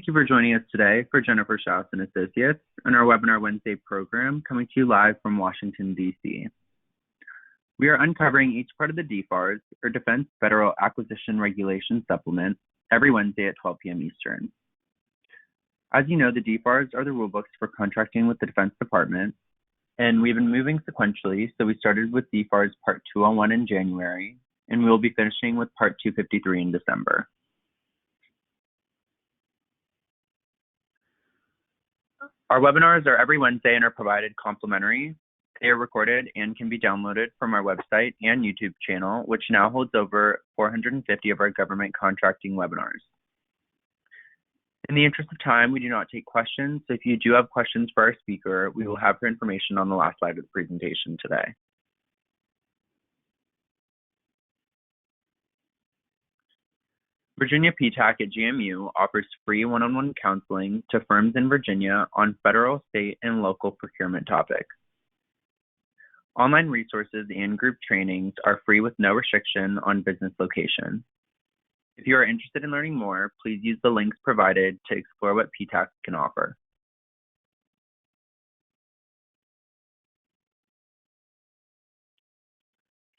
you for joining us today for Jennifer Schaus and Associates and our Webinar Wednesday program coming to you live from Washington, D.C. We are uncovering each part of the DFARS, or Defense Federal Acquisition Regulation Supplement, every Wednesday at 12 p.m. Eastern. As you know, the DFARS are the rulebooks for contracting with the Defense Department, and we've been moving sequentially, so we started with DFARS Part 201 in January, and we will be finishing with Part 253 in December. Our webinars are every Wednesday and are provided complimentary. They are recorded and can be downloaded from our website and YouTube channel, which now holds over 450 of our government contracting webinars. In the interest of time, we do not take questions, so if you do have questions for our speaker, we will have her information on the last slide of the presentation today. Virginia PTAC at GMU offers free one-on-one counseling to firms in Virginia on federal, state, and local procurement topics. Online resources and group trainings are free with no restriction on business location. If you are interested in learning more, please use the links provided to explore what PTAC can offer.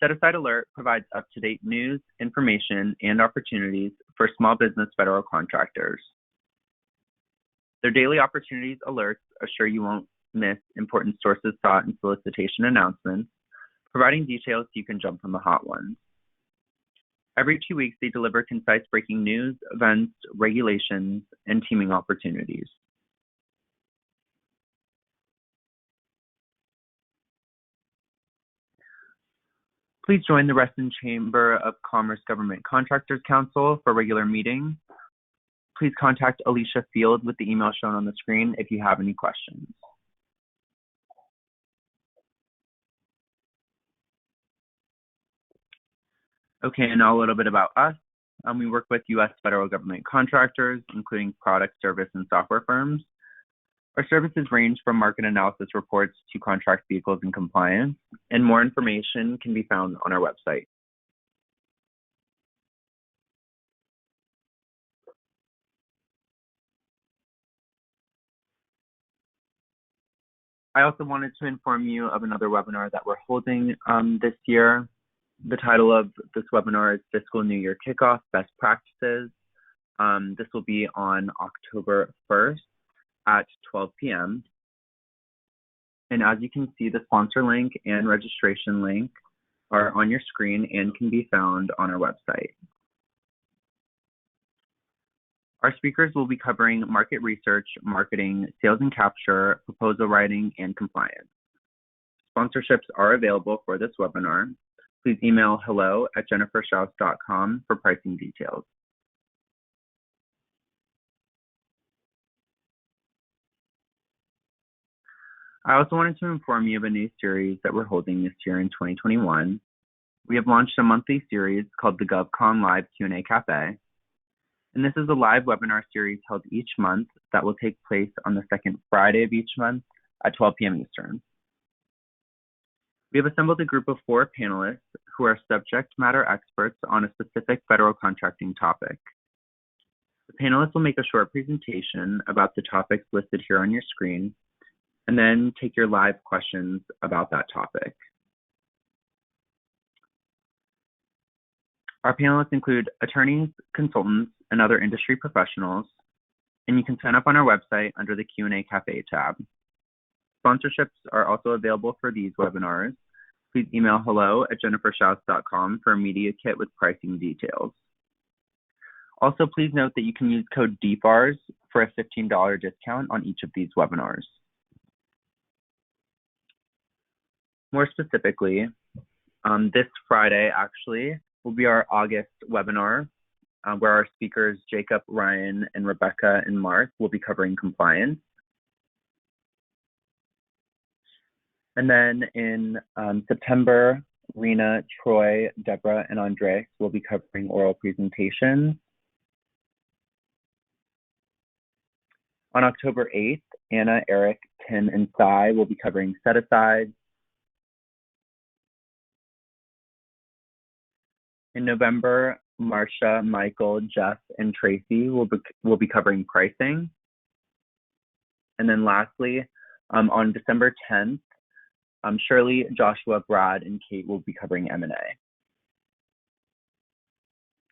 Set Aside Alert provides up-to-date news, information, and opportunities for small business federal contractors. Their daily opportunities alerts assure you won't miss important sources sought and solicitation announcements, providing details so you can jump on the hot ones. Every 2 weeks, they deliver concise breaking news, events, regulations, and teaming opportunities. Please join the Reston Chamber of Commerce Government Contractors Council for regular meetings. Please contact Alicia Field with the email shown on the screen if you have any questions. Okay, and now a little bit about us. We work with U.S. federal government contractors, including product, service, and software firms. Our services range from market analysis reports to contract vehicles and compliance, and more information can be found on our website. I also wanted to inform you of another webinar that we're holding this year. The title of this webinar is Fiscal New Year Kickoff, Best Practices. This will be on October 1st at 12 p.m. And as you can see, the sponsor link and registration link are on your screen and can be found on our website. Our speakers will be covering market research, marketing, sales and capture, proposal writing, and compliance. Sponsorships are available for this webinar. Please email hello@jenniferschaus.com for pricing details. I also wanted to inform you of a new series that we're holding this year in 2021. We have launched a monthly series called the GovCon Live Q&A Cafe. And this is a live webinar series held each month that will take place on the second Friday of each month at 12 p.m. Eastern. We have assembled a group of 4 panelists who are subject matter experts on a specific federal contracting topic. The panelists will make a short presentation about the topics listed here on your screen, and then take your live questions about that topic. Our panelists include attorneys, consultants, and other industry professionals, and you can sign up on our website under the Q&A Cafe tab. Sponsorships are also available for these webinars. Please email hello@jenniferschaus.com for a media kit with pricing details. Also, please note that you can use code DFARS for a $15 discount on each of these webinars. More specifically, this Friday actually will be our August webinar where our speakers Jacob, Ryan, and Rebecca and Mark will be covering compliance. And then in September, Rena, Troy, Deborah, and Andres will be covering oral presentations. On October 8th, Anna, Eric, Tim, and Sai will be covering set-asides. In November, Marcia, Michael, Jeff, and Tracy will be covering pricing. And then lastly, on December 10th, Shirley, Joshua, Brad, and Kate will be covering M&A.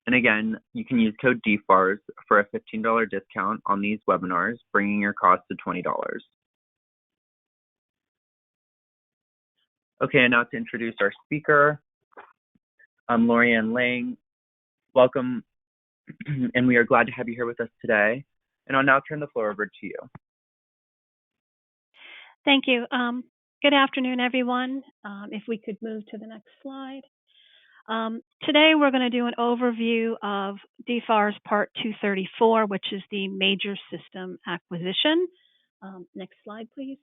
And again, you can use code DFARS for a $15 discount on these webinars, bringing your cost to $20. Okay, and now to introduce our speaker, Lorianne Lang. Welcome, and we are glad to have you here with us today. And I'll now turn the floor over to you. Thank you. Good afternoon, everyone. If we could move to the next slide. Today, we're going to do an overview of DFARS Part 234, which is the Major System Acquisition. Next slide, please.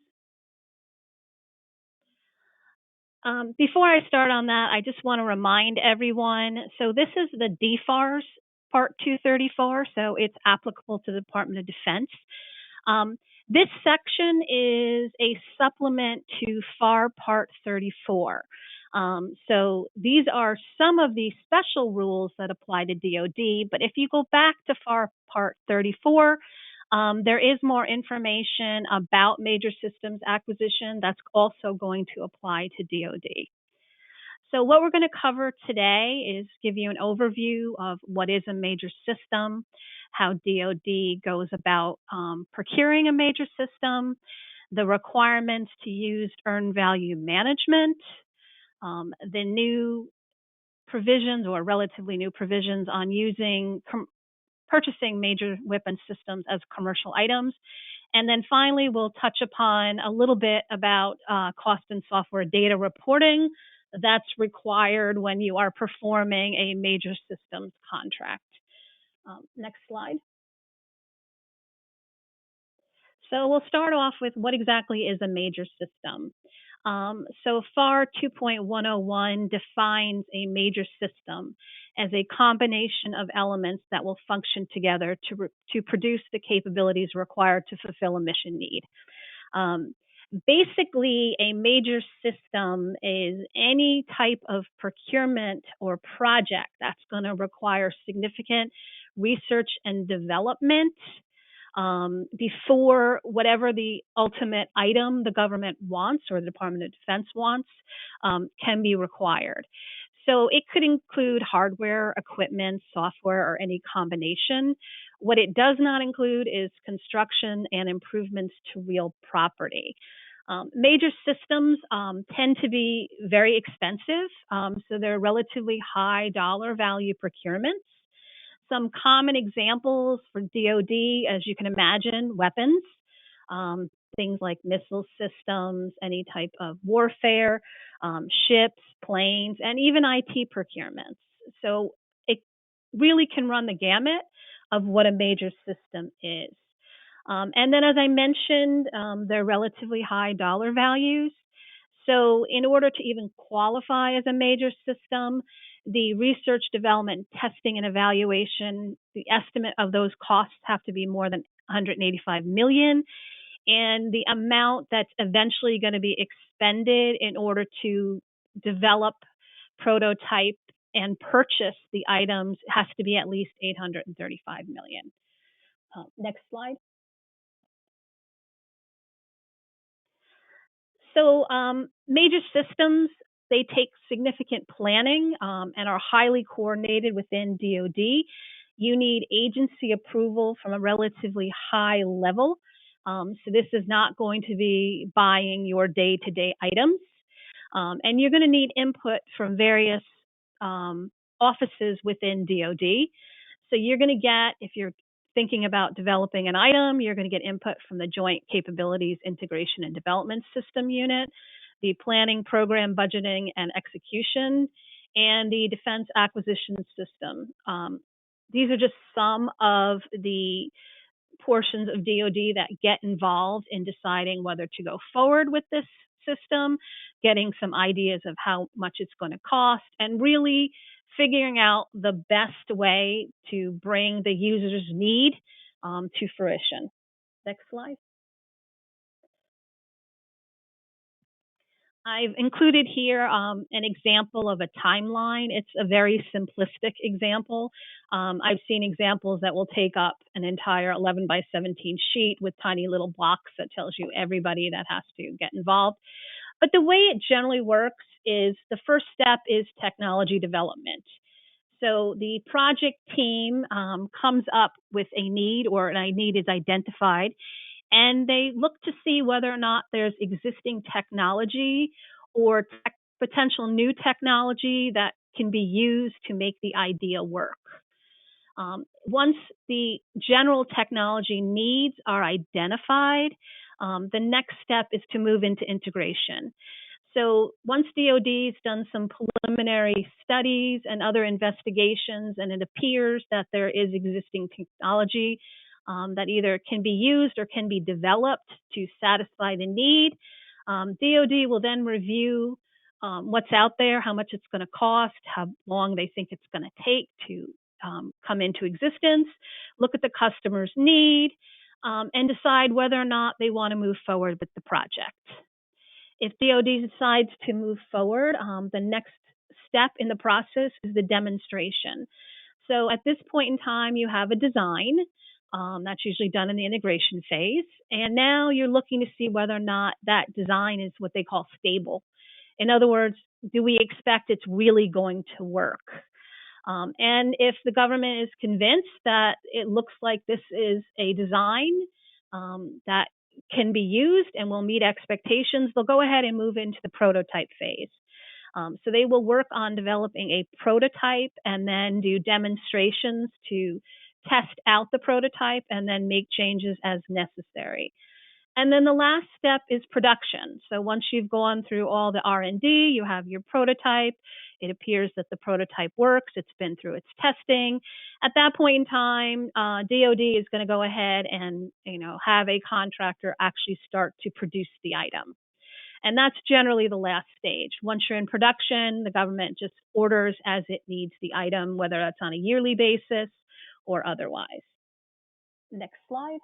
Before I start on that, I just want to remind everyone, so this is the DFARS Part 234, so it's applicable to the Department of Defense. This section is a supplement to FAR Part 34. So these are some of the special rules that apply to DoD, but if you go back to FAR Part 34, there is more information about major systems acquisition that's also going to apply to DoD. So what we're going to cover today is give you an overview of what is a major system, how DoD goes about procuring a major system, the requirements to use earned value management, the new provisions or relatively new provisions on using purchasing major weapon systems as commercial items. And then finally, we'll touch upon a little bit about cost and software data reporting that's required when you are performing a major systems contract. Next slide. So we'll start off with what exactly is a major system. So FAR 2.101 defines a major system as a combination of elements that will function together to produce the capabilities required to fulfill a mission need. Basically, a major system is any type of procurement or project that's going to require significant research and development before whatever the ultimate item the government wants or the Department of Defense wants can be required. So it could include hardware, equipment, software, or any combination. What it does not include is construction and improvements to real property. Major systems tend to be very expensive, so they're relatively high dollar value procurements. Some common examples for DoD, as you can imagine, weapons, things like missile systems, any type of warfare, ships, planes, and even IT procurements. So it really can run the gamut of what a major system is. And then, as I mentioned, they're relatively high dollar values. So in order to even qualify as a major system, the research, development, testing, and evaluation, the estimate of those costs have to be more than $185 million. And the amount that's eventually going to be expended in order to develop, prototype, and purchase the items has to be at least $835 million. Next slide. So major systems, they take significant planning and are highly coordinated within DoD. You need agency approval from a relatively high level. So this is not going to be buying your day-to-day items. And you're going to need input from various offices within DoD. So you're going to get, if you're thinking about developing an item, you're going to get input from the Joint Capabilities Integration and Development System Unit, the Planning, Program, Budgeting, and Execution, and the Defense Acquisition System. These are just some of the portions of DoD that get involved in deciding whether to go forward with this system, getting some ideas of how much it's going to cost, and really figuring out the best way to bring the user's need to fruition. Next slide. I've included here an example of a timeline. It's a very simplistic example. I've seen examples that will take up an entire 11 by 17 sheet with tiny little blocks that tells you everybody that has to get involved. But the way it generally works is the first step is technology development. So the project team comes up with a need, or a need is identified, and they look to see whether or not there's existing technology or potential new technology that can be used to make the idea work. Once the general technology needs are identified, the next step is to move into integration. So once DoD's done some preliminary studies and other investigations, and it appears that there is existing technology that either can be used or can be developed to satisfy the need, DoD will then review what's out there, how much it's going to cost, how long they think it's going to take to come into existence, look at the customer's need, and decide whether or not they want to move forward with the project. If DoD decides to move forward, the next step in the process is the demonstration. So at this point in time, you have a design. That's usually done in the integration phase. And now you're looking to see whether or not that design is what they call stable. In other words, do we expect it's really going to work? And if the government is convinced that it looks like this is a design that can be used and will meet expectations, they'll go ahead and move into the prototype phase. So they will work on developing a prototype and then do demonstrations to test out the prototype and then make changes as necessary. And then the last step is production. So once you've gone through all the R&D, you have your prototype. It appears that the prototype works. It's been through its testing. At that point in time, DoD is going to go ahead and have a contractor actually start to produce the item. And that's generally the last stage. Once you're in production, the government just orders as it needs the item, whether that's on a yearly basis or otherwise. Next slide.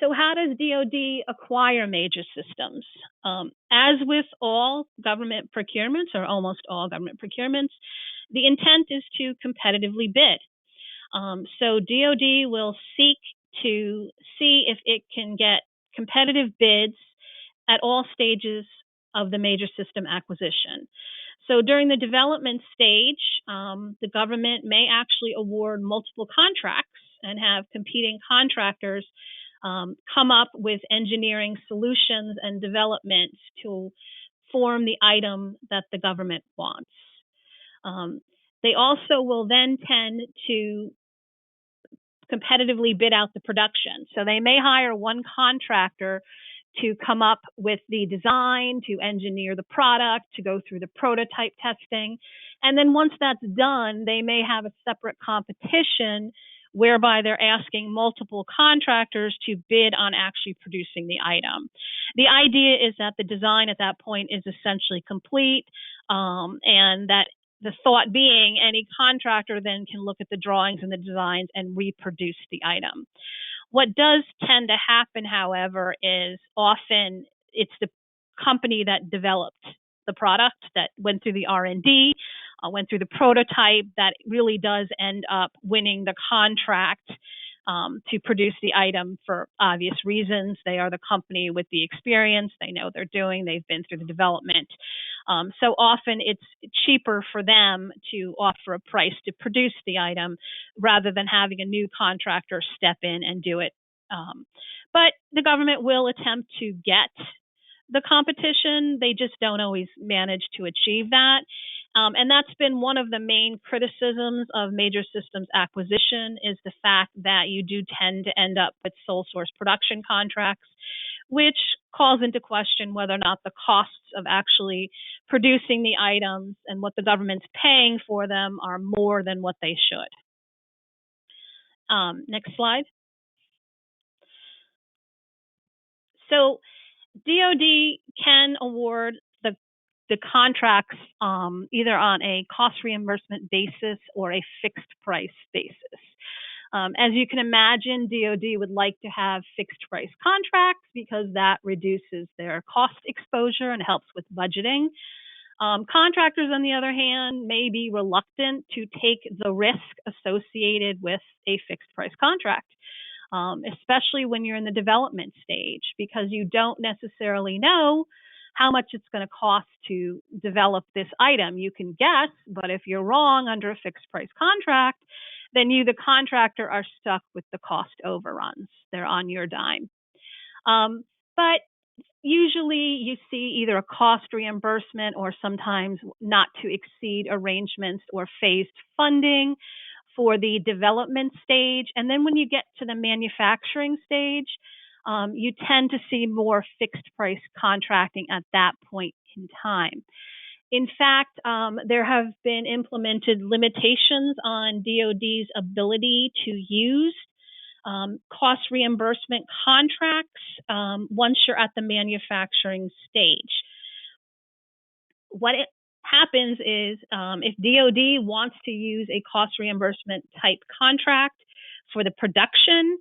So how does DoD acquire major systems? As with all government procurements, or almost all government procurements, the intent is to competitively bid. So DoD will seek to see if it can get competitive bids at all stages of the major system acquisition. So during the development stage, the government may actually award multiple contracts and have competing contractors come up with engineering solutions and developments to form the item that the government wants. They also will then tend to competitively bid out the production. So they may hire one contractor to come up with the design, to engineer the product, to go through the prototype testing. And then once that's done, they may have a separate competition whereby they're asking multiple contractors to bid on actually producing the item. The idea is that the design at that point is essentially complete, and that the thought being any contractor then can look at the drawings and the designs and reproduce the item. What does tend to happen, however, is often it's the company that developed the product, that went through the R&D, went through the prototype, that really does end up winning the contract to produce the item for obvious reasons. They are the company with the experience. They know what they're doing. They've been through the development. So often it's cheaper for them to offer a price to produce the item rather than having a new contractor step in and do it. But the government will attempt to get the competition. They just don't always manage to achieve that. And that's been one of the main criticisms of major systems acquisition, is the fact that you do tend to end up with sole source production contracts, which calls into question whether or not the costs of actually producing the items and what the government's paying for them are more than what they should. Next slide. So DoD can award the contracts either on a cost reimbursement basis or a fixed price basis. As you can imagine, DoD would like to have fixed price contracts because that reduces their cost exposure and helps with budgeting. Contractors, on the other hand, may be reluctant to take the risk associated with a fixed price contract, especially when you're in the development stage, because you don't necessarily know how much it's going to cost to develop this item. You can guess, but if you're wrong under a fixed price contract, then you, the contractor, are stuck with the cost overruns. They're on your dime. But usually you see either a cost reimbursement or sometimes not to exceed arrangements or phased funding for the development stage. And then when you get to the manufacturing stage, you tend to see more fixed price contracting at that point in time. In fact, there have been implemented limitations on DoD's ability to use cost reimbursement contracts once you're at the manufacturing stage. What it happens is if DoD wants to use a cost reimbursement type contract for the production,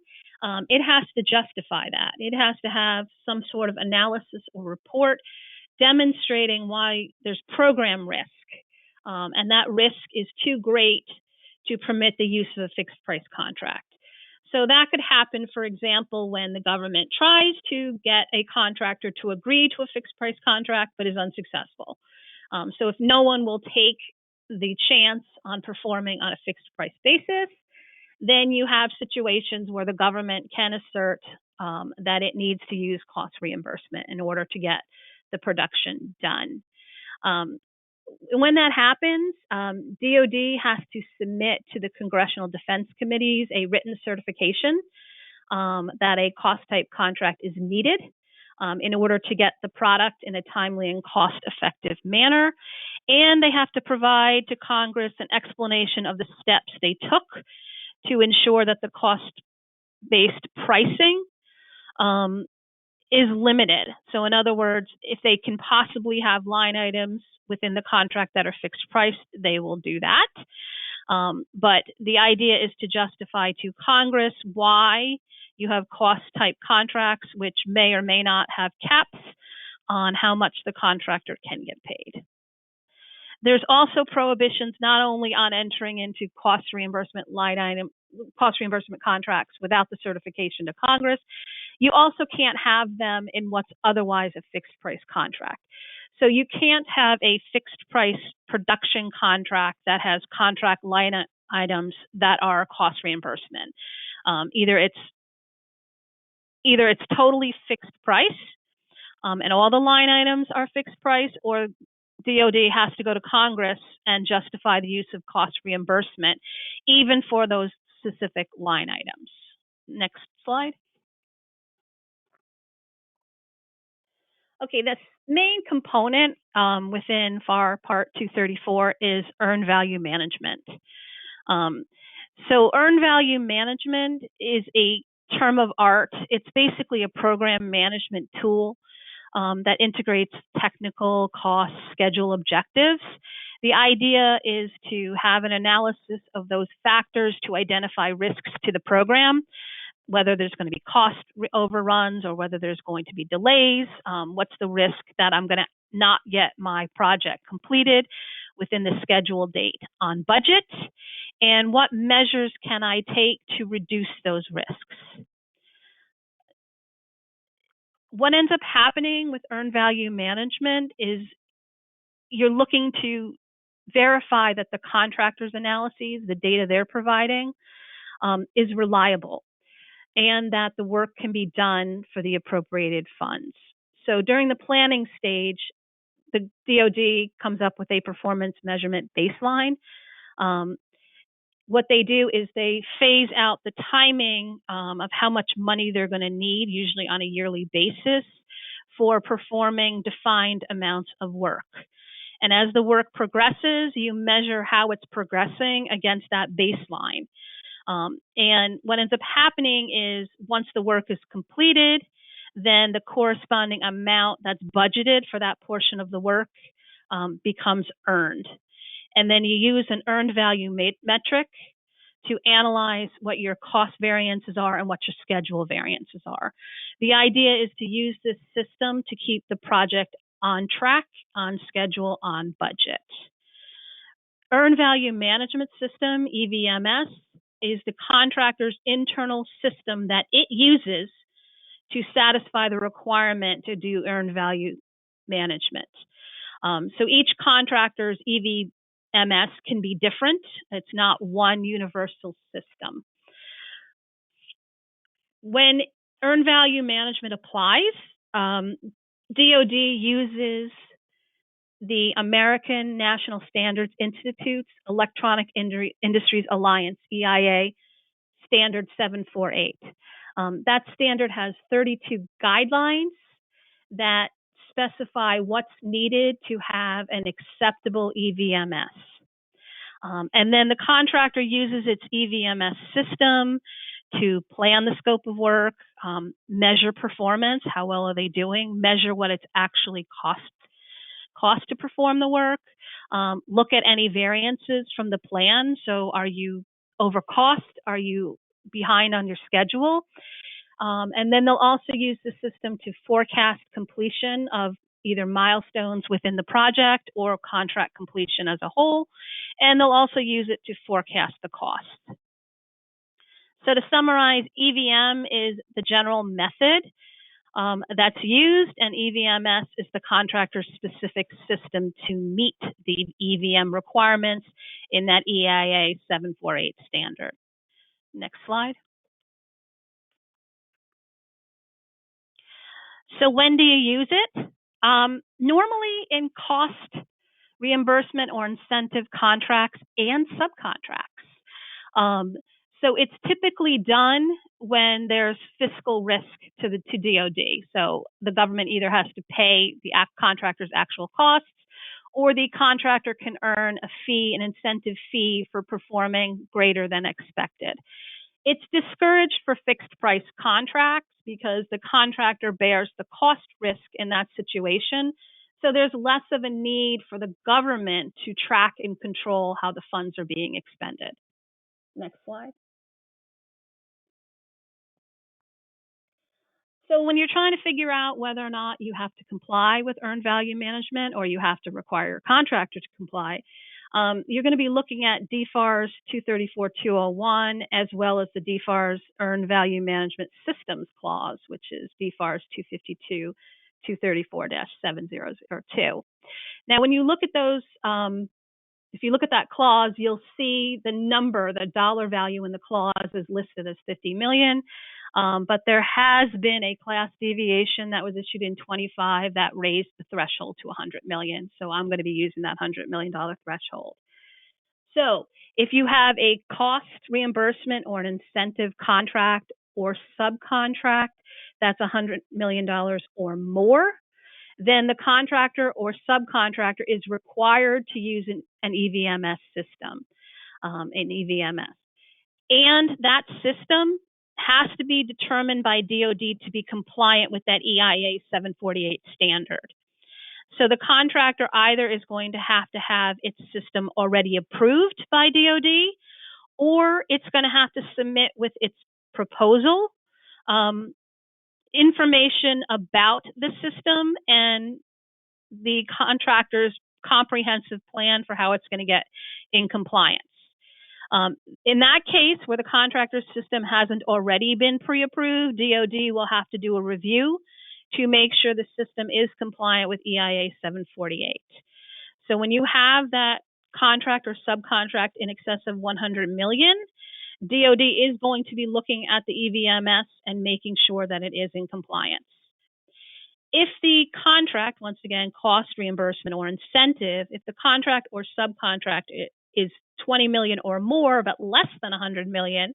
it has to justify that. It has to have some sort of analysis or report demonstrating why there's program risk, and that risk is too great to permit the use of a fixed price contract. So that could happen, for example, when the government tries to get a contractor to agree to a fixed price contract but is unsuccessful. So if no one will take the chance on performing on a fixed price basis, then you have situations where the government can assert that it needs to use cost reimbursement in order to get the production done. When that happens, DoD has to submit to the Congressional Defense Committees a written certification that a cost type contract is needed in order to get the product in a timely and cost effective manner. And they have to provide to Congress an explanation of the steps they took to ensure that the cost-based pricing is limited. So in other words, if they can possibly have line items within the contract that are fixed price, they will do that. But the idea is to justify to Congress why you have cost type contracts, which may or may not have caps on how much the contractor can get paid. There's also prohibitions not only on entering into cost reimbursement contracts without the certification to Congress, you also can't have them in what's otherwise a fixed price contract. So you can't have a fixed price production contract that has contract line items that are cost reimbursement. Either it's totally fixed price and all the line items are fixed price, or DoD has to go to Congress and justify the use of cost reimbursement, even for those specific line items. Next slide. Okay, the main component within FAR Part 234 is earned value management. So earned value management is a term of art. It's basically a program management tool that integrates technical, cost, schedule objectives. The idea is to have an analysis of those factors to identify risks to the program, whether there's going to be cost overruns or whether there's going to be delays. What's the risk that I'm going to not get my project completed within the scheduled date on budget? And what measures can I take to reduce those risks? What ends up happening with earned value management is you're looking to verify that the contractor's analyses, the data they're providing, is reliable, and that the work can be done for the appropriated funds. So during the planning stage, the DoD comes up with a performance measurement baseline. What they do is they phase out the timing of how much money they're going to need, usually on a yearly basis, for performing defined amounts of work. And as the work progresses, you measure how it's progressing against that baseline. And what ends up happening is once the work is completed, then the corresponding amount that's budgeted for that portion of the work becomes earned. And then you use an earned value metric to analyze what your cost variances are and what your schedule variances are. The idea is to use this system to keep the project on track, on schedule, on budget. Earned Value Management System, EVMS, is the contractor's internal system that it uses to satisfy the requirement to do earned value management. So each contractor's EVMS can be different. It's not one universal system. When earned value management applies, DoD uses the American National Standards Institute's Electronic Industries Alliance, EIA, Standard 748. That standard has 32 guidelines that specify what's needed to have an acceptable EVMS. And then the contractor uses its EVMS system to plan the scope of work, measure performance, how well are they doing, measure what it's actually cost to perform the work, look at any variances from the plan. So are you over cost? Are you behind on your schedule? And then they'll also use the system to forecast completion of either milestones within the project or contract completion as a whole. And they'll also use it to forecast the cost. So to summarize, EVM is the general method that's used, and EVMS is the contractor's specific system to meet the EVM requirements in that EIA 748 standard. Next slide. So when do you use it? Normally in cost reimbursement or incentive contracts and subcontracts. So it's typically done when there's fiscal risk to DoD. So the government either has to pay the contractor's actual costs, or the contractor can earn a fee, an incentive fee for performing greater than expected. It's discouraged for fixed price contracts because the contractor bears the cost risk in that situation. So there's less of a need for the government to track and control how the funds are being expended. Next slide. So when you're trying to figure out whether or not you have to comply with earned value management or you have to require your contractor to comply, you're going to be looking at DFARS 234-201 as well as the DFARS Earned Value Management Systems Clause, which is DFARS 252-234-7002. Now, when you look at those, if you look at that clause, you'll see the number, the dollar value in the clause is listed as $50 million. But there has been a class deviation that was issued in 25 that raised the threshold to $100 million. So I'm going to be using that $100 million threshold. So if you have a cost reimbursement or an incentive contract or subcontract that's $100 million or more, then the contractor or subcontractor is required to use an EVMS system, an EVMS. And that system has to be determined by DoD to be compliant with that EIA 748 standard. So the contractor either is going to have its system already approved by DoD, or it's going to have to submit with its proposal information about the system and the contractor's comprehensive plan for how it's going to get in compliance. In that case, where the contractor's system hasn't already been pre-approved, DoD will have to do a review to make sure the system is compliant with EIA 748. So when you have that contract or subcontract in excess of $100 million, DoD is going to be looking at the EVMS and making sure that it is in compliance. If the contract, once again, cost reimbursement or incentive, if the contract or subcontract is $20 million or more, but less than $100 million,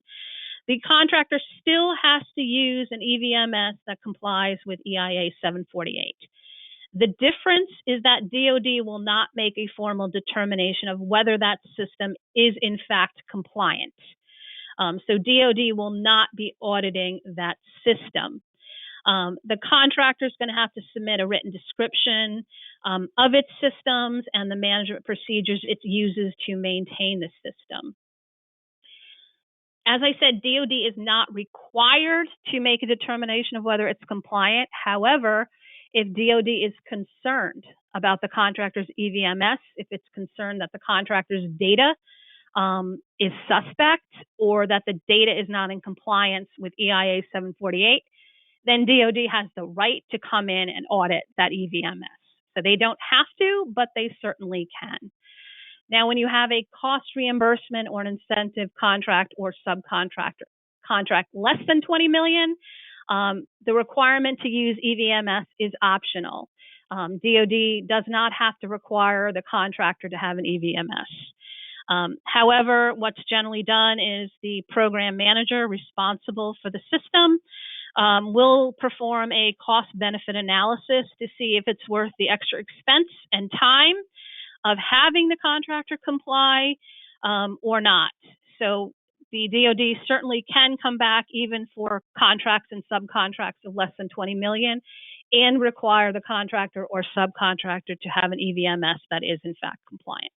the contractor still has to use an EVMS that complies with EIA 748. The difference is that DoD will not make a formal determination of whether that system is in fact compliant. So DoD will not be auditing that system. The contractor is going to have to submit a written description of its systems and the management procedures it uses to maintain the system. As I said, DoD is not required to make a determination of whether it's compliant. However, if DoD is concerned about the contractor's EVMS, if it's concerned that the contractor's data is suspect or that the data is not in compliance with EIA 748, then DoD has the right to come in and audit that EVMS. So they don't have to, but they certainly can. Now, when you have a cost reimbursement or an incentive contract or subcontractor contract less than $20 million, the requirement to use EVMS is optional. DoD does not have to require the contractor to have an EVMS. However, what's generally done is the program manager responsible for the system will perform a cost-benefit analysis to see if it's worth the extra expense and time of having the contractor comply or not. So the DoD certainly can come back even for contracts and subcontracts of less than $20 million and require the contractor or subcontractor to have an EVMS that is in fact compliant.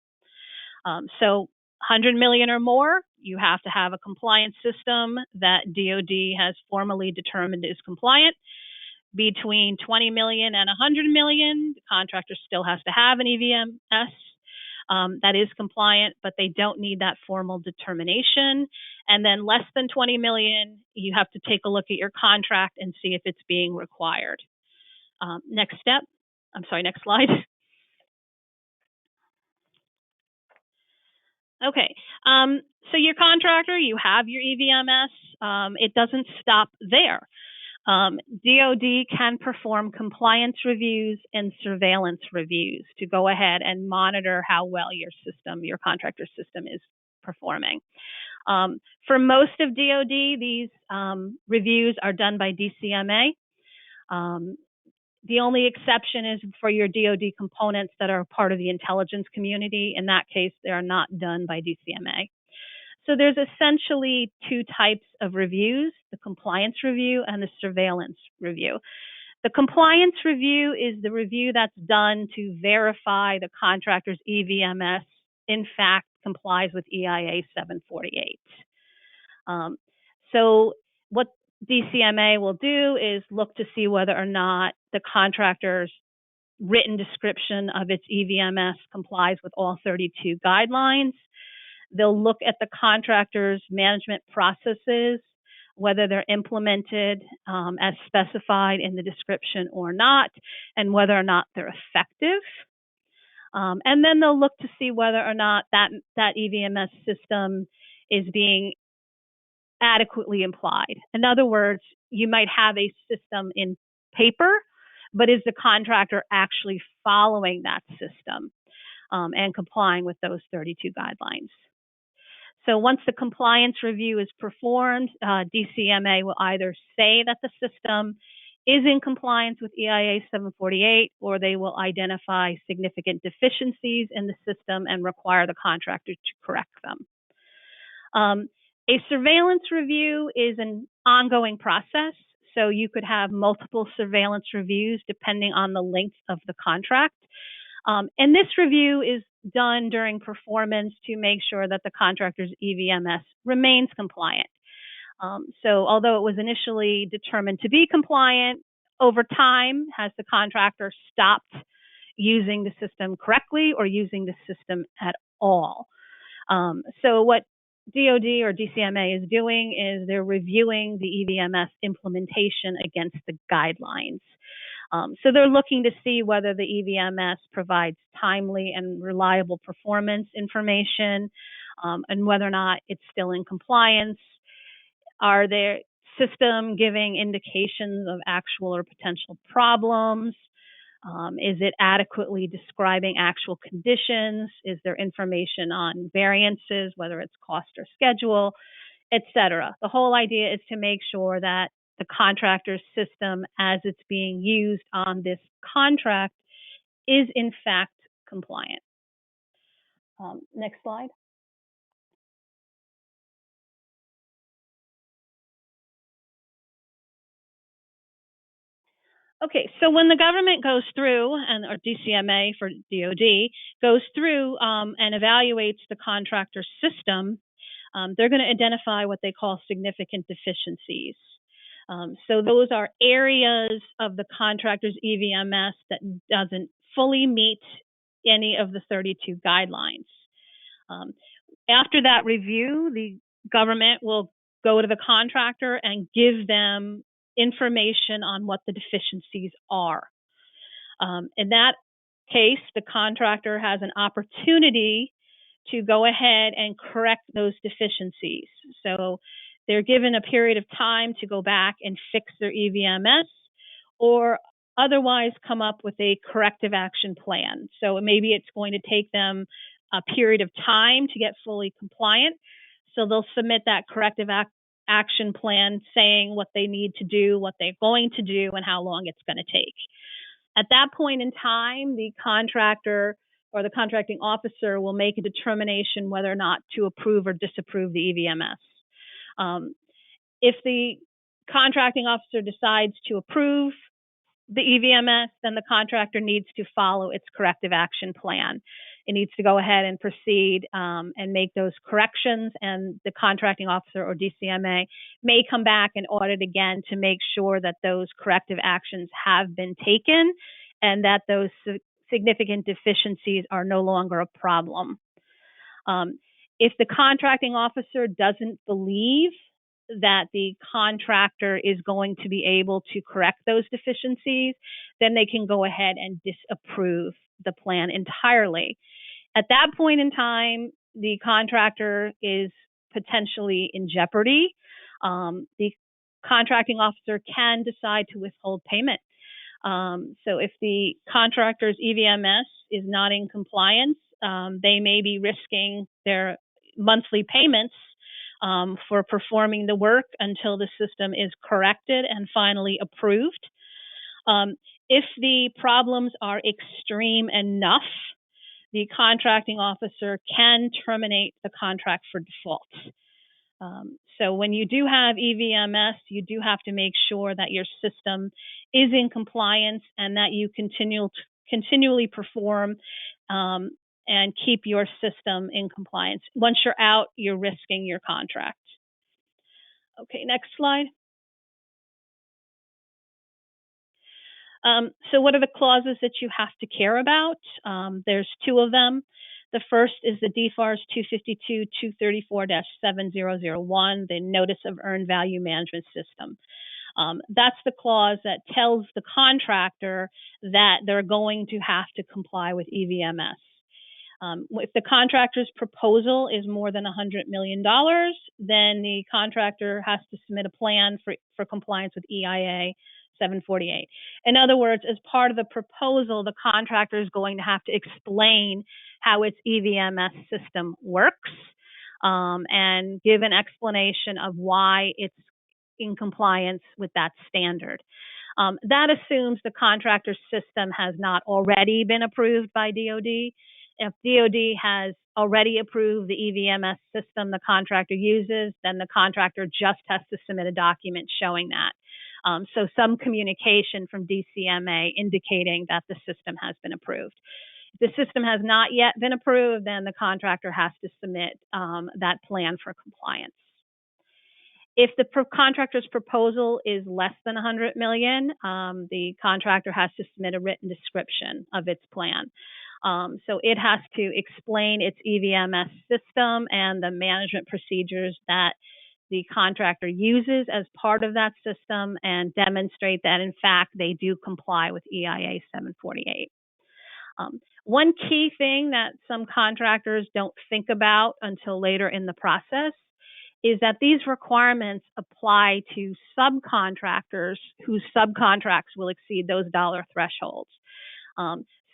So $100 million or more, you have to have a compliance system that DoD has formally determined is compliant. Between $20 million and $100 million, the contractor still has to have an EVMS that is compliant, but they don't need that formal determination. And then less than $20 million, you have to take a look at your contract and see if it's being required. Next slide. Okay, so your contractor, you have your EVMS. It doesn't stop there. DoD can perform compliance reviews and surveillance reviews to go ahead and monitor how well your contractor system is performing. For most of DoD, these reviews are done by DCMA. The only exception is for your DoD components that are part of the intelligence community. In that case, they are not done by DCMA. So there's essentially two types of reviews, the compliance review and the surveillance review. The compliance review is the review that's done to verify the contractor's EVMS in fact complies with EIA 748. So what DCMA will do is look to see whether or not the contractor's written description of its EVMS complies with all 32 guidelines. They'll look at the contractor's management processes, whether they're implemented as specified in the description or not, and whether or not they're effective. And then they'll look to see whether or not that EVMS system is being adequately applied. In other words, you might have a system in paper, but is the contractor actually following that system and complying with those 32 guidelines? So once the compliance review is performed, DCMA will either say that the system is in compliance with EIA 748, or they will identify significant deficiencies in the system and require the contractor to correct them. A surveillance review is an ongoing process, so you could have multiple surveillance reviews depending on the length of the contract. And this review is done during performance to make sure that the contractor's EVMS remains compliant. So although it was initially determined to be compliant, over time, has the contractor stopped using the system correctly or using the system at all? So what DoD or DCMA is doing is they're reviewing the EVMS implementation against the guidelines. So they're looking to see whether the EVMS provides timely and reliable performance information and whether or not it's still in compliance. Are their system giving indications of actual or potential problems? Is it adequately describing actual conditions? Is there information on variances, whether it's cost or schedule, et cetera? The whole idea is to make sure that the contractor's system, as it's being used on this contract, is in fact compliant. Next slide. Okay, so when the government goes through, or DCMA for DoD, goes through and evaluates the contractor's system, they're going to identify what they call significant deficiencies. So those are areas of the contractor's EVMS that doesn't fully meet any of the 32 guidelines. After that review, the government will go to the contractor and give them information on what the deficiencies are. In that case, the contractor has an opportunity to go ahead and correct those deficiencies. So they're given a period of time to go back and fix their EVMS or otherwise come up with a corrective action plan. So maybe it's going to take them a period of time to get fully compliant. So they'll submit that corrective action plan saying what they need to do, what they're going to do, and how long it's going to take. At that point in time, the contractor or the contracting officer will make a determination whether or not to approve or disapprove the EVMS. If the contracting officer decides to approve the EVMS, then the contractor needs to follow its corrective action plan. It needs to go ahead and proceed and make those corrections, and the contracting officer or DCMA may come back and audit again to make sure that those corrective actions have been taken and that those significant deficiencies are no longer a problem. If the contracting officer doesn't believe that the contractor is going to be able to correct those deficiencies, then they can go ahead and disapprove the plan entirely. At that point in time, the contractor is potentially in jeopardy. The contracting officer can decide to withhold payment. So if the contractor's EVMS is not in compliance, they may be risking their monthly payments for performing the work until the system is corrected and finally approved. If the problems are extreme enough, the contracting officer can terminate the contract for default. So when you do have EVMS, you do have to make sure that your system is in compliance and that you continually perform and keep your system in compliance. Once you're out, you're risking your contract. Okay, next slide. So what are the clauses that you have to care about? There's two of them. The first is the DFARS 252-234-7001, the Notice of Earned Value Management System. That's the clause that tells the contractor that they're going to have to comply with EVMS. If the contractor's proposal is more than $100 million, then the contractor has to submit a plan for compliance with EIA 748. In other words, as part of the proposal, the contractor is going to have to explain how its EVMS system works and give an explanation of why it's in compliance with that standard. That assumes the contractor's system has not already been approved by DoD. If DoD has already approved the EVMS system the contractor uses, then the contractor just has to submit a document showing that. So some communication from DCMA indicating that the system has been approved. If the system has not yet been approved, then the contractor has to submit that plan for compliance. If the contractor's proposal is less than $100 million, the contractor has to submit a written description of its plan. So it has to explain its EVMS system and the management procedures that the contractor uses as part of that system and demonstrate that, in fact, they do comply with EIA 748. One key thing that some contractors don't think about until later in the process is that these requirements apply to subcontractors whose subcontracts will exceed those dollar thresholds.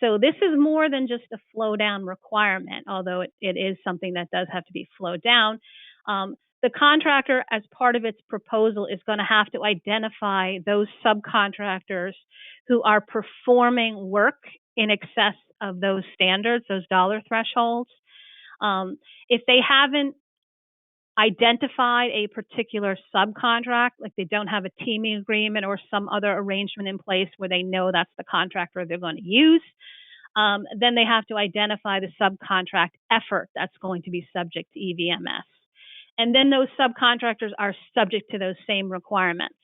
So this is more than just a flow down requirement, although it is something that does have to be flowed down. The contractor, as part of its proposal, is going to have to identify those subcontractors who are performing work in excess of those standards, those dollar thresholds. If they haven't identified a particular subcontract, like they don't have a teaming agreement or some other arrangement in place where they know that's the contractor they're going to use, then they have to identify the subcontract effort that's going to be subject to EVMS. And then those subcontractors are subject to those same requirements.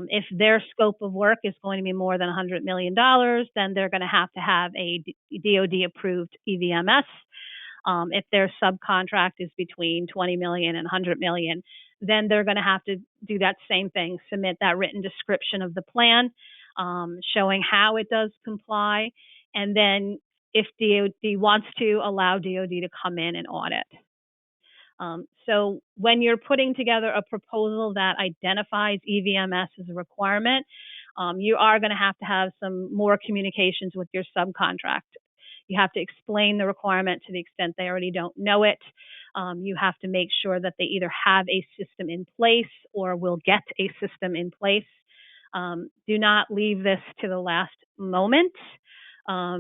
If their scope of work is going to be more than $100 million, then they're going to have a DoD-approved EVMS. If their subcontract is between 20 million and 100 million, then they're going to have to do that same thing, submit that written description of the plan, showing how it does comply, and then if DoD wants to, allow DoD to come in and audit. So when you're putting together a proposal that identifies EVMS as a requirement, you are going to have some more communications with your subcontract. You have to explain the requirement to the extent they already don't know it. You have to make sure that they either have a system in place or will get a system in place. Do not leave this to the last moment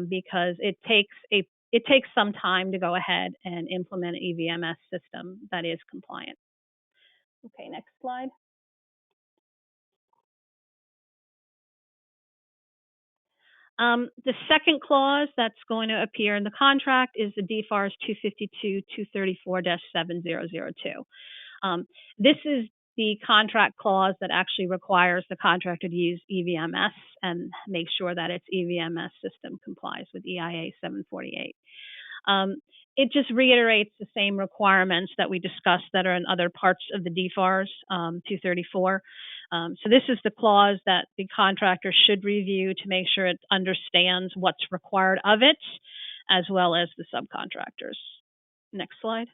because it takes some time to go ahead and implement an EVMS system that is compliant. Okay, next slide. The second clause that's going to appear in the contract is the DFARS 252-234-7002. This is the contract clause that actually requires the contractor to use EVMS and make sure that its EVMS system complies with EIA 748. It just reiterates the same requirements that we discussed that are in other parts of the DFARS 234. So this is the clause that the contractor should review to make sure it understands what's required of it, as well as the subcontractors. Next slide.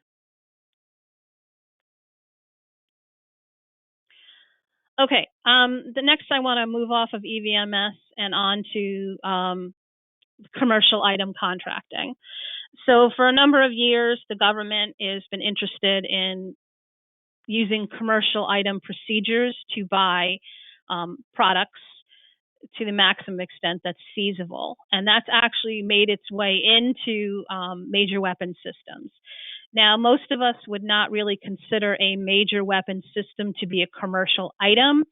Okay, the next I want to move off of EVMS and on to commercial item contracting. So for a number of years, the government has been interested in using commercial item procedures to buy products to the maximum extent that's feasible. And that's actually made its way into major weapon systems. Now, most of us would not really consider a major weapon system to be a commercial item,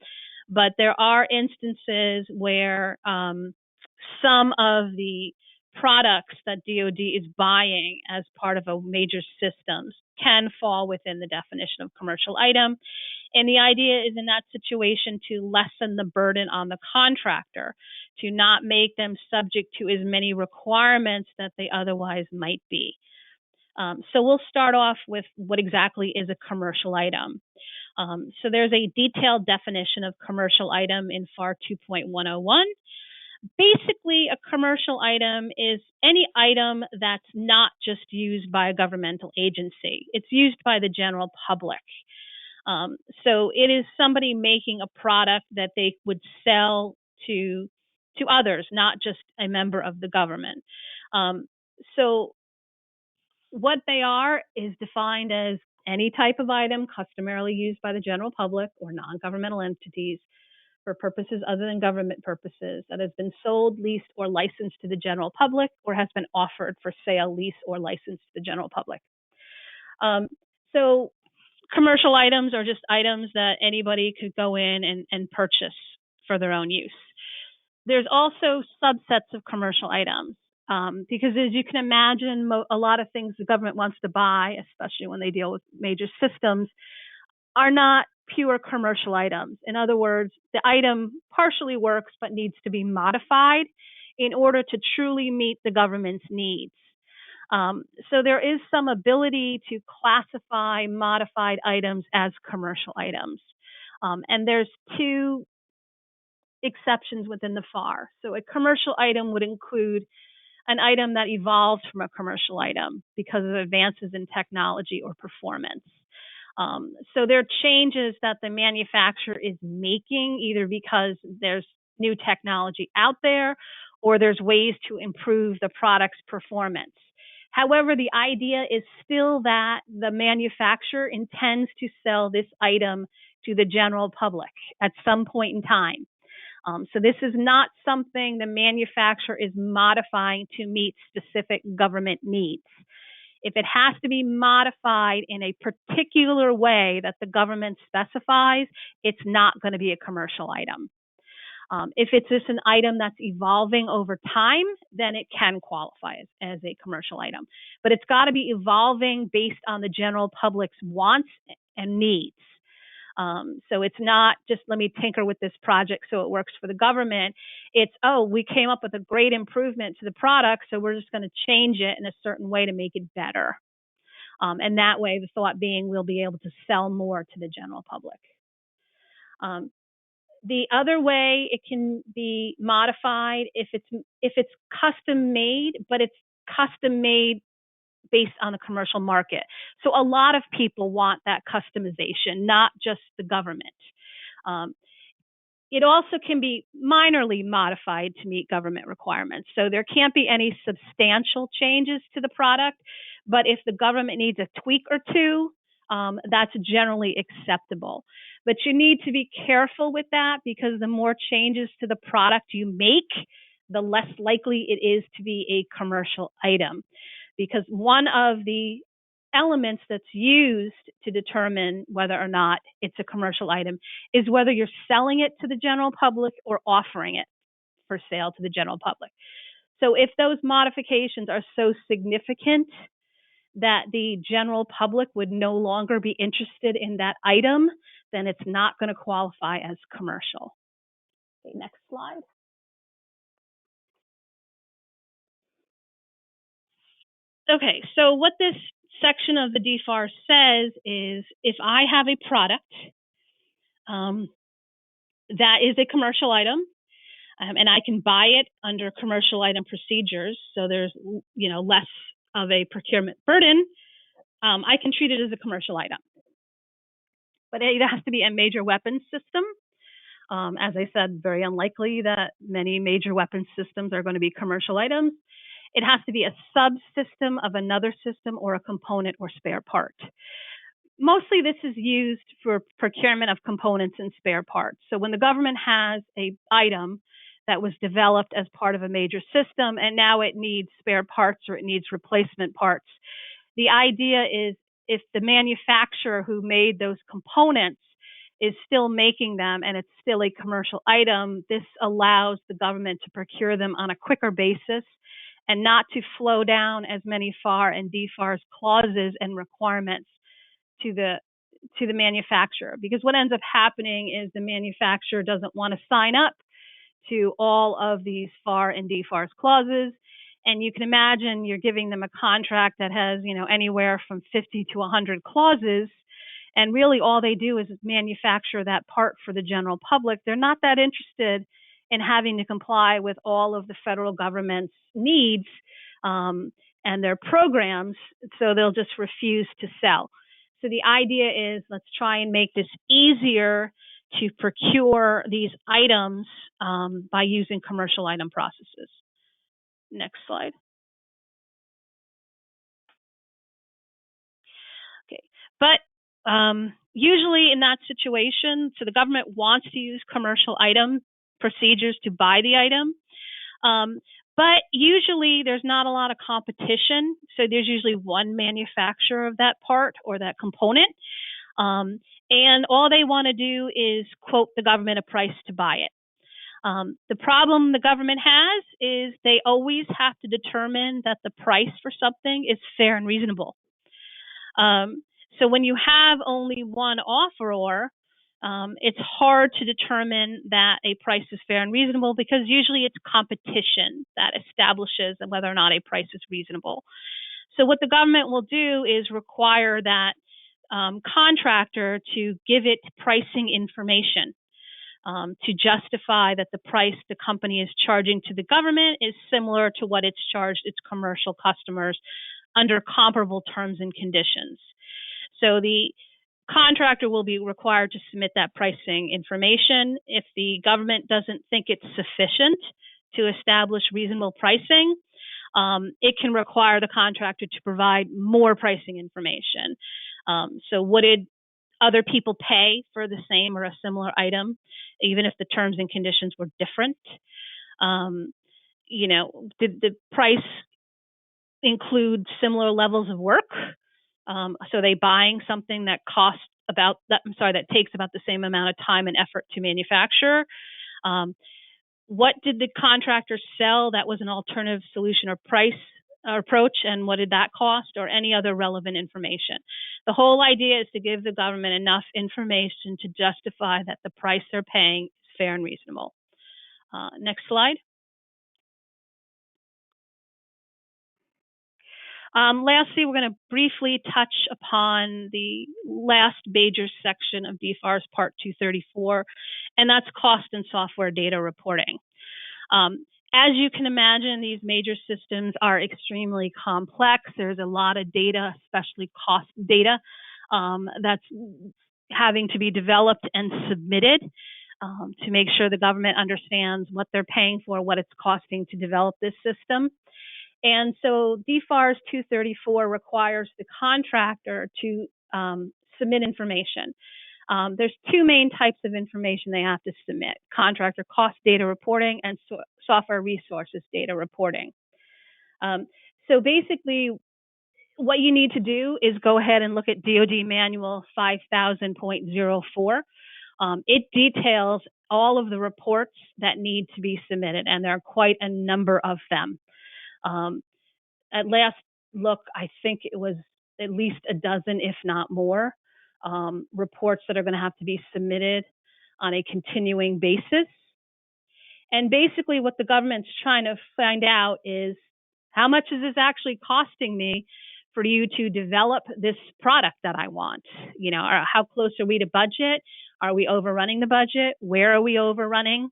but there are instances where some of the products that DoD is buying as part of a major systems can fall within the definition of commercial item. And the idea is in that situation to lessen the burden on the contractor, to not make them subject to as many requirements that they otherwise might be. So we'll start off with what exactly is a commercial item. So there's a detailed definition of commercial item in FAR 2.101. Basically, a commercial item is any item that's not just used by a governmental agency. It's used by the general public. So it is somebody making a product that they would sell to others, not just a member of the government. So what they are is defined as any type of item customarily used by the general public or non-governmental entities for purposes other than government purposes that has been sold, leased, or licensed to the general public or has been offered for sale, lease, or license to the general public. So commercial items are just items that anybody could go in and purchase for their own use. There's also subsets of commercial items because as you can imagine, a lot of things the government wants to buy, especially when they deal with major systems, are not pure commercial items. In other words, the item partially works but needs to be modified in order to truly meet the government's needs. So there is some ability to classify modified items as commercial items. And there's two exceptions within the FAR. So a commercial item would include an item that evolves from a commercial item because of advances in technology or performance. So there are changes that the manufacturer is making, either because there's new technology out there or there's ways to improve the product's performance. However, the idea is still that the manufacturer intends to sell this item to the general public at some point in time. So this is not something the manufacturer is modifying to meet specific government needs. If it has to be modified in a particular way that the government specifies, it's not going to be a commercial item. If it's just an item that's evolving over time, then it can qualify as a commercial item. But it's got to be evolving based on the general public's wants and needs. So it's not just, let me tinker with this project so it works for the government. It's, oh, we came up with a great improvement to the product, so we're just going to change it in a certain way to make it better. And that way, the thought being, we'll be able to sell more to the general public. The other way it can be modified if it's custom made, but it's custom made based on the commercial market. So a lot of people want that customization, not just the government. It also can be minorly modified to meet government requirements. So there can't be any substantial changes to the product, but if the government needs a tweak or two, that's generally acceptable. But you need to be careful with that, because the more changes to the product you make, the less likely it is to be a commercial item. Because one of the elements that's used to determine whether or not it's a commercial item is whether you're selling it to the general public or offering it for sale to the general public. So if those modifications are so significant that the general public would no longer be interested in that item, then it's not going to qualify as commercial. Okay, next slide. Okay, so what this section of the DFARS says is, if I have a product that is a commercial item, and I can buy it under commercial item procedures, so there's less of a procurement burden, I can treat it as a commercial item. But it has to be a major weapons system. As I said, very unlikely that many major weapons systems are going to be commercial items. It has to be a subsystem of another system or a component or spare part. Mostly this is used for procurement of components and spare parts. So when the government has an item that was developed as part of a major system and now it needs spare parts or it needs replacement parts, the idea is, if the manufacturer who made those components is still making them and it's still a commercial item, this allows the government to procure them on a quicker basis and not to flow down as many FAR and DFARS clauses and requirements to the manufacturer. Because what ends up happening is the manufacturer doesn't want to sign up to all of these FAR and DFARS clauses. And you can imagine you're giving them a contract that has, anywhere from 50 to 100 clauses, and really all they do is manufacture that part for the general public. They're not that interested in having to comply with all of the federal government's needs and their programs, so they'll just refuse to sell. So the idea is, let's try and make this easier to procure these items by using commercial item processes. Next slide. Okay, but usually in that situation, so the government wants to use commercial item procedures to buy the item, but usually there's not a lot of competition. So there's usually one manufacturer of that part or that component, and all they want to do is quote the government a price to buy it. The problem the government has is they always have to determine that the price for something is fair and reasonable. So when you have only one offeror, it's hard to determine that a price is fair and reasonable, because usually it's competition that establishes whether or not a price is reasonable. So what the government will do is require that contractor to give it pricing information to justify that the price the company is charging to the government is similar to what it's charged its commercial customers under comparable terms and conditions. So the contractor will be required to submit that pricing information. If the government doesn't think it's sufficient to establish reasonable pricing, it can require the contractor to provide more pricing information. So what did other people pay for the same or a similar item, even if the terms and conditions were different? Did the price include similar levels of work? So are they buying something that that takes about the same amount of time and effort to manufacture? What did the contractor sell that was an alternative solution or price approach and what did that cost, or any other relevant information. The whole idea is to give the government enough information to justify that the price they're paying is fair and reasonable. Next slide. Lastly, we're going to briefly touch upon the last major section of DFARS Part 234, and that's cost and software data reporting. As you can imagine, these major systems are extremely complex. There's a lot of data, especially cost data, that's having to be developed and submitted to make sure the government understands what they're paying for, what it's costing to develop this system. And so DFARS 234 requires the contractor to submit information. There's two main types of information they have to submit: contractor cost data reporting and software resources data reporting. So basically, what you need to do is go ahead and look at DoD Manual 5000.04. It details all of the reports that need to be submitted, and there are quite a number of them. At last look, I think it was at least a dozen, if not more, reports that are going to have to be submitted on a continuing basis. And basically what the government's trying to find out is, how much is this actually costing me for you to develop this product that I want? You know, how close are we to budget? Are we overrunning the budget? Where are we overrunning?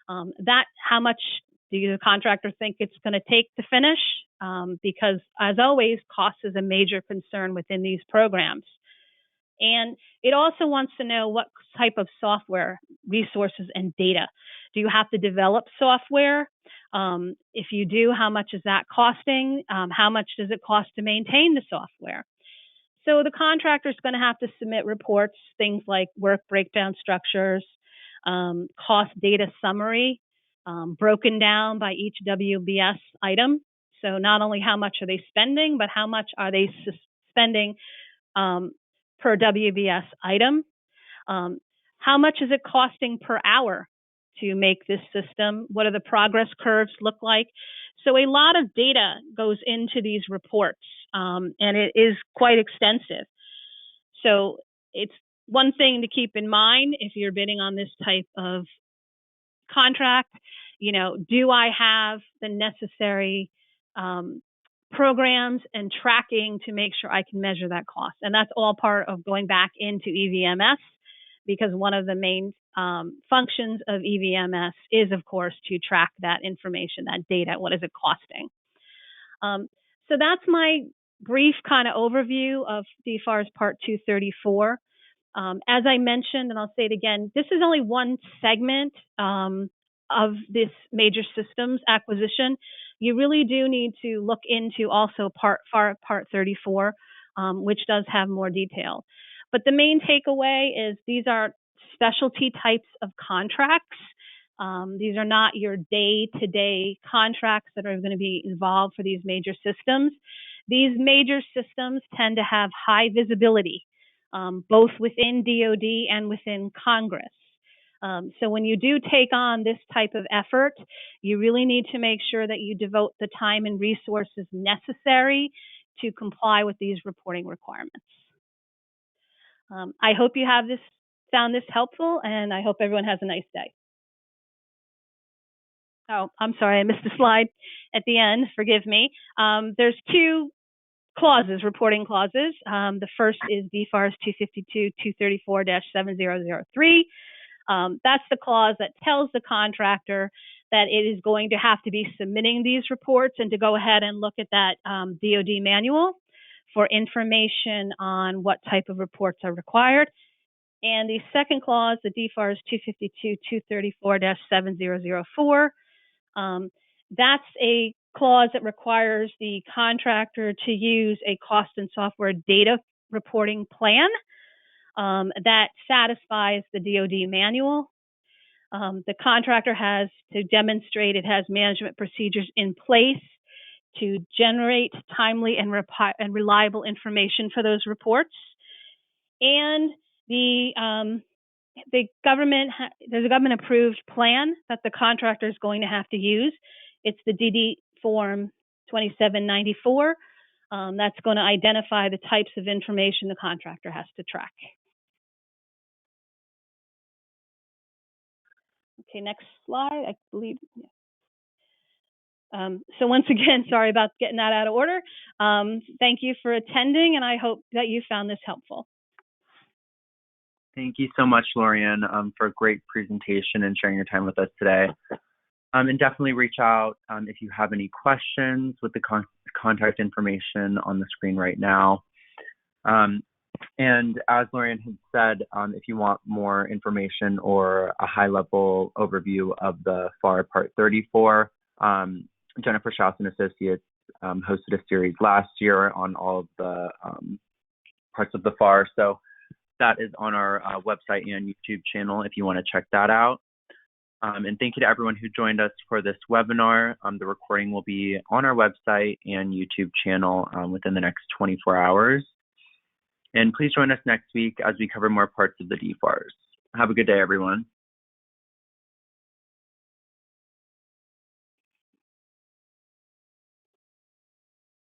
How much do the contractor think it's going to take to finish? Because as always, cost is a major concern within these programs. And it also wants to know what type of software, resources, and data. Do you have to develop software? If you do, how much is that costing? How much does it cost to maintain the software? So the contractor is going to have to submit reports, things like work breakdown structures, cost data summary, broken down by each WBS item. So not only how much are they spending, but how much are they spending per WBS item. How much is it costing per hour to make this system? What do the progress curves look like? So a lot of data goes into these reports, and it is quite extensive. So it's one thing to keep in mind if you're bidding on this type of contract. You know, do I have the necessary programs and tracking to make sure I can measure that cost? And that's all part of going back into EVMS, because one of the main functions of EVMS is, of course, to track that information, that data. What is it costing? So that's my brief kind of overview of DFARS Part 234. As I mentioned, and I'll say it again, this is only one segment of this major systems acquisition. You really do need to look into also Part 34, which does have more detail. But the main takeaway is these are specialty types of contracts. These are not your day-to-day contracts that are going to be involved for these major systems. These major systems tend to have high visibility, both within DoD and within Congress. So when you do take on this type of effort, you really need to make sure that you devote the time and resources necessary to comply with these reporting requirements. I hope you have found this helpful, and I hope everyone has a nice day. Oh, I'm sorry, I missed a slide at the end. Forgive me. There's two clauses, reporting clauses. The first is DFARS 252-234-7003. That's the clause that tells the contractor that it is going to have to be submitting these reports and to go ahead and look at that DoD manual for information on what type of reports are required. And the second clause, the DFARS 252-234-7004, that's a clause that requires the contractor to use a cost and software data reporting plan that satisfies the DoD manual. The contractor has to demonstrate it has management procedures in place to generate timely and reliable information for those reports. And there's a government approved plan that the contractor is going to have to use. It's the DD Form 2794. That's going to identify the types of information the contractor has to track. Okay, next slide, I believe. So once again, sorry about getting that out of order. Thank you for attending, and I hope that you found this helpful. Thank you so much, Lorian, for a great presentation and sharing your time with us today. And definitely reach out if you have any questions with the contact information on the screen right now. And as Lorian had said, if you want more information or a high-level overview of the FAR Part 34, Jennifer Schaus and Associates hosted a series last year on all of the parts of the FAR. So that is on our website and YouTube channel if you want to check that out. And thank you to everyone who joined us for this webinar. The recording will be on our website and YouTube channel within the next 24 hours. And please join us next week as we cover more parts of the DFARS. Have a good day, everyone.